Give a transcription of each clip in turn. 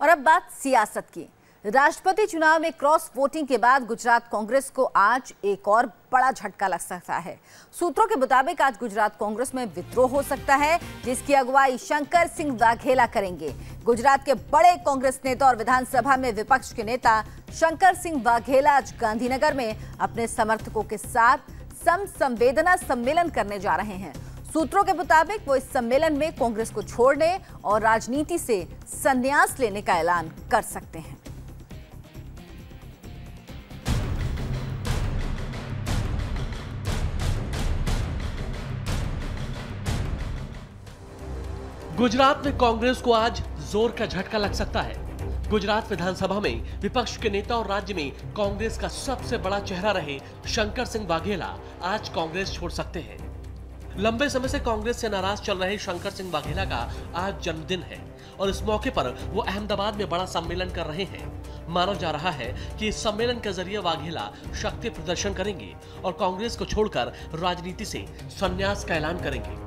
और अब बात सियासत की। राष्ट्रपति चुनाव में क्रॉस वोटिंग के बाद गुजरात कांग्रेस को आज एक और बड़ा झटका लग सकता है। सूत्रों के मुताबिक आज गुजरात कांग्रेस में विद्रोह हो सकता है, जिसकी अगुवाई शंकर सिंह वाघेला करेंगे। गुजरात के बड़े कांग्रेस नेता और विधानसभा में विपक्ष के नेता शंकर सिंह वाघेला आज गांधीनगर में अपने समर्थकों के साथ संवेदना सम्मेलन करने जा रहे हैं। सूत्रों के मुताबिक वो इस सम्मेलन में कांग्रेस को छोड़ने और राजनीति से संन्यास लेने का ऐलान कर सकते हैं। गुजरात में कांग्रेस को आज जोर का झटका लग सकता है। गुजरात विधानसभा में विपक्ष के नेता और राज्य में कांग्रेस का सबसे बड़ा चेहरा रहे शंकर सिंह वाघेला आज कांग्रेस छोड़ सकते हैं। लंबे समय से कांग्रेस से नाराज चल रहे शंकर सिंह वाघेला का आज जन्मदिन है और इस मौके पर वो अहमदाबाद में बड़ा सम्मेलन कर रहे हैं। माना जा रहा है कि इस सम्मेलन के जरिए वाघेला शक्ति प्रदर्शन करेंगे और कांग्रेस को छोड़कर राजनीति से संन्यास का ऐलान करेंगे।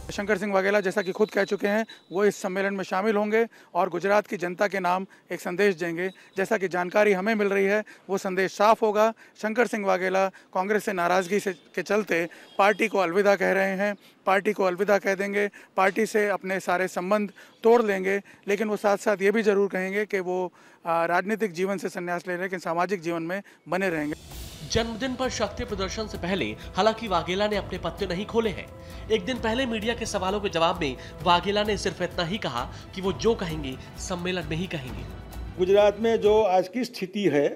शंकर सिंह वाघेला जैसा कि खुद कह चुके हैं, वो इस सम्मेलन में शामिल होंगे और गुजरात की जनता के नाम एक संदेश देंगे। जैसा कि जानकारी हमें मिल रही है, वो संदेश साफ होगा। शंकर सिंह वाघेला कांग्रेस से नाराजगी के चलते पार्टी को अलविदा कह रहे हैं, पार्टी को अलविदा कह देंगे, पार्टी से अपने सारे संबंध तोड़ लेंगे। लेकिन वो साथ साथ ये भी जरूर कहेंगे कि वो राजनीतिक जीवन से संन्यास ले रहे हैं, लेकिन सामाजिक जीवन में बने रहेंगे। जन्मदिन पर शक्ति प्रदर्शन से पहले हालांकि वाघेला ने अपने पत्ते नहीं खोले हैं। एक दिन पहले मीडिया के सवालों के जवाब में वाघेला ने सिर्फ इतना ही कहा कि वो जो कहेंगे सम्मेलन में ही कहेंगे। गुजरात में जो आज की स्थिति है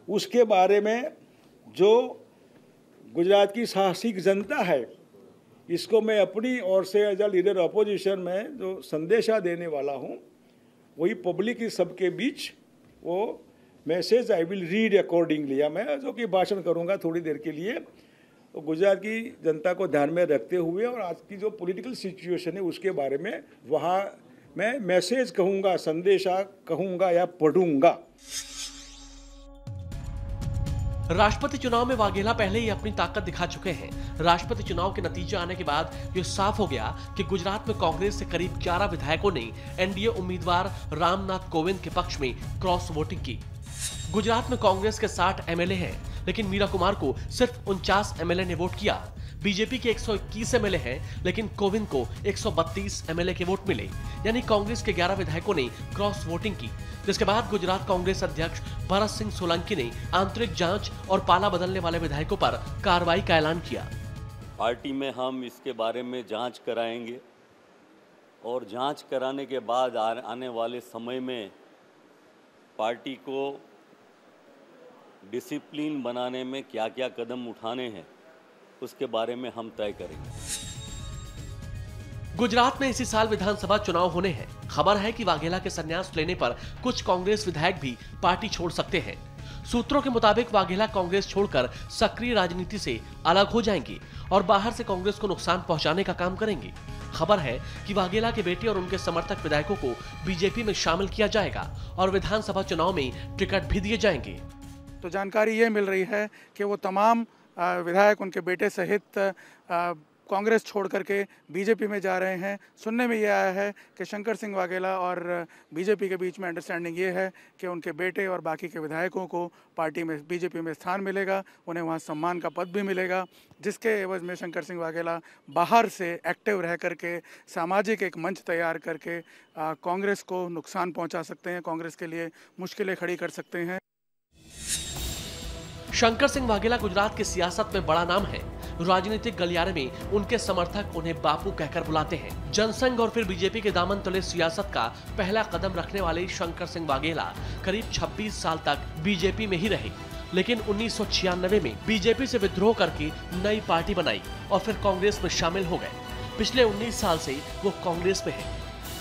उसके बारे में जो गुजरात की साहसिक जनता है, इसको मैं अपनी ओर से एज अ लीडर अपोजिशन में जो संदेशा देने वाला हूँ, वही पब्लिक की सबके बीच वो message I will read accordingly, या मैं जो कि भाषण करूंगा थोड़ी देर के लिए, तो गुजरात की जनता को ध्यान में रखते हुए और आज की जो पॉलिटिकल सिचुएशन है उसके बारे में वहाँ मैं मैसेज कहूँगा, संदेशा कहूँगा या पढ़ूंगा। राष्ट्रपति चुनाव में वाघेला पहले ही अपनी ताकत दिखा चुके हैं। राष्ट्रपति चुनाव के नतीजे आने के बाद ये साफ हो गया कि गुजरात में कांग्रेस से करीब 11 विधायकों ने एनडीए उम्मीदवार रामनाथ कोविंद के पक्ष में क्रॉस वोटिंग की। गुजरात में कांग्रेस के 60 एमएलए हैं, लेकिन मीरा कुमार को सिर्फ 49 एमएलए ने वोट किया। बीजेपी के 121 एमएलए हैं, लेकिन कोविंद को 132 एमएलए के वोट मिले। यानी कांग्रेस के 11 विधायकों ने क्रॉस वोटिंग की, जिसके बाद गुजरात कांग्रेस अध्यक्ष भरत सिंह सोलंकी ने आंतरिक जांच और पाला बदलने वाले विधायकों पर कार्रवाई का ऐलान किया। पार्टी में हम इसके बारे में जांच कराएंगे और जांच कराने के बाद आने वाले समय में पार्टी को डिसिप्लिन बनाने में क्या क्या कदम उठाने हैं उसके बारे में हम तय करेंगे। गुजरात में इसी साल विधानसभा चुनाव होने हैं। खबर है कि वाघेला के संन्यास लेने पर कुछ कांग्रेस विधायक भी पार्टी छोड़ सकते हैं। सूत्रों के मुताबिक वाघेला कांग्रेस छोड़कर सक्रिय राजनीति से अलग हो जाएंगे और बाहर से कांग्रेस को नुकसान पहुंचाने का काम करेंगे। खबर है कि वाघेला के बेटे और उनके समर्थक विधायकों को बीजेपी में शामिल किया जाएगा और विधानसभा चुनाव में टिकट भी दिए जाएंगे। तो जानकारी ये मिल रही है कि वो तमाम विधायक उनके बेटे सहित कांग्रेस छोड़ करके बीजेपी में जा रहे हैं। सुनने में ये आया है कि शंकर सिंह वाघेला और बीजेपी के बीच में अंडरस्टैंडिंग ये है कि उनके बेटे और बाकी के विधायकों को पार्टी में बीजेपी में स्थान मिलेगा, उन्हें वहाँ सम्मान का पद भी मिलेगा, जिसके एवज में शंकर सिंह वाघेला बाहर से एक्टिव रह करके सामाजिक एक मंच तैयार करके कांग्रेस को नुकसान पहुँचा सकते हैं, कांग्रेस के लिए मुश्किलें खड़ी कर सकते हैं। शंकर सिंह वाघेला गुजरात की सियासत में बड़ा नाम है। राजनीतिक गलियारे में उनके समर्थक उन्हें बापू कहकर बुलाते हैं। जनसंघ और फिर बीजेपी के दामन तले सियासत का पहला कदम रखने वाले शंकर सिंह वाघेला करीब 26 साल तक बीजेपी में ही रहे, लेकिन 1996 में बीजेपी से विद्रोह करके नई पार्टी बनाई और फिर कांग्रेस में शामिल हो गए। पिछले 19 साल से वो कांग्रेस में है।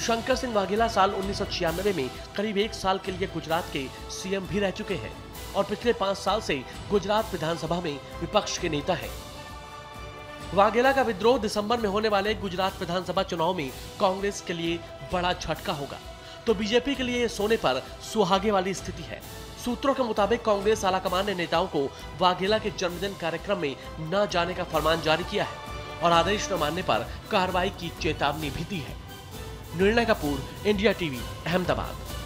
शंकर सिंह वाघेला साल 1996 में करीब 1 साल के लिए गुजरात के सीएम भी रह चुके हैं और पिछले 5 साल से गुजरात विधानसभा में विपक्ष के नेता हैं। वाघेला का विद्रोह दिसंबर में होने वाले गुजरात विधानसभा चुनाव में कांग्रेस के लिए बड़ा झटका होगा, तो बीजेपी के लिए सोने पर सुहागे वाली स्थिति है। सूत्रों के मुताबिक कांग्रेस आलाकमान ने नेताओं को वाघेला के जन्मदिन कार्यक्रम में न जाने का फरमान जारी किया है और आदेश न मानने पर कार्रवाई की चेतावनी भी दी है। निर्णय कपूर, इंडिया टीवी, अहमदाबाद।